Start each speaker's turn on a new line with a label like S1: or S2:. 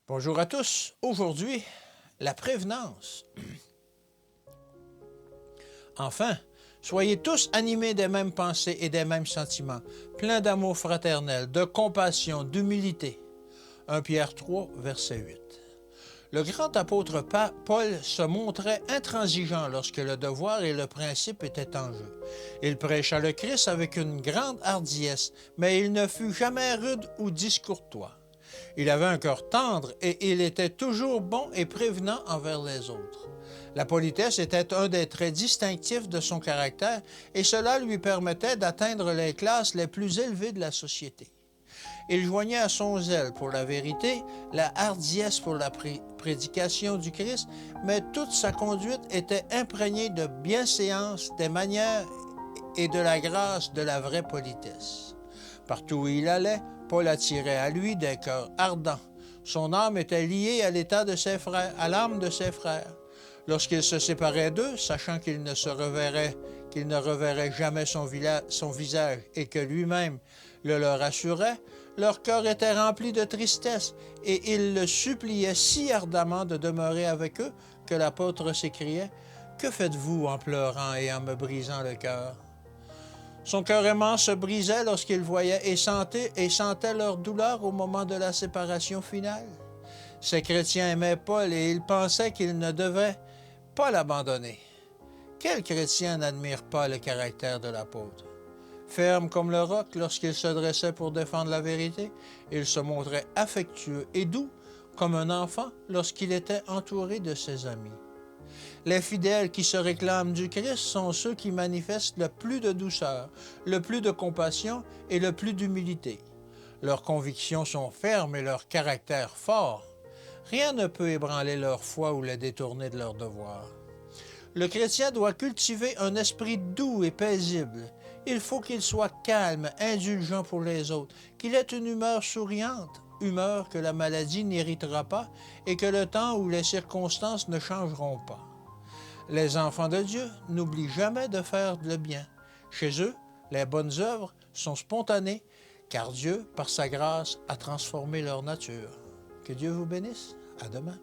S1: Bonjour à tous. Aujourd'hui, la prévenance. Enfin, soyez tous animés des mêmes pensées et des mêmes sentiments, pleins d'amour fraternel, de compassion, d'humilité. 1 Pierre 3, verset 8. Le grand apôtre Paul se montrait intransigeant lorsque le devoir et le principe étaient en jeu. Il prêcha le Christ avec une grande hardiesse, mais il ne fut jamais rude ou discourtois. Il avait un cœur tendre et il était toujours bon et prévenant envers les autres. La politesse était un des traits distinctifs de son caractère et cela lui permettait d'atteindre les classes les plus élevées de la société. Il joignait à son zèle pour la vérité, la hardiesse pour la prédication du Christ, mais toute sa conduite était imprégnée de bienséance, des manières et de la grâce de la vraie politesse. Partout où il allait, Paul attirait à lui des cœurs ardents. Son âme était liée à l'état de ses frères, à l'âme de ses frères. Lorsqu'il se séparait d'eux, sachant qu'il ne reverrait jamais son visage et que lui-même le leur assurait, leur cœur était rempli de tristesse et ils le suppliaient si ardemment de demeurer avec eux que l'apôtre s'écriait « Que faites-vous en pleurant et en me brisant le cœur ?» Son cœur aimant se brisait lorsqu'il voyait et sentait leur douleur au moment de la séparation finale. Ces chrétiens aimaient Paul et ils pensaient qu'ils ne devaient pas l'abandonner. Quel chrétien n'admire pas le caractère de l'apôtre? Ferme comme le roc lorsqu'il se dressait pour défendre la vérité, il se montrait affectueux et doux comme un enfant lorsqu'il était entouré de ses amis. Les fidèles qui se réclament du Christ sont ceux qui manifestent le plus de douceur, le plus de compassion et le plus d'humilité. Leurs convictions sont fermes et leur caractère fort. Rien ne peut ébranler leur foi ou les détourner de leur devoir. Le chrétien doit cultiver un esprit doux et paisible. Il faut qu'il soit calme, indulgent pour les autres, qu'il ait une humeur souriante, humeur que la maladie n'irritera pas et que le temps ou les circonstances ne changeront pas. Les enfants de Dieu n'oublient jamais de faire le bien. Chez eux, les bonnes œuvres sont spontanées, car Dieu, par sa grâce, a transformé leur nature. Que Dieu vous bénisse. À demain.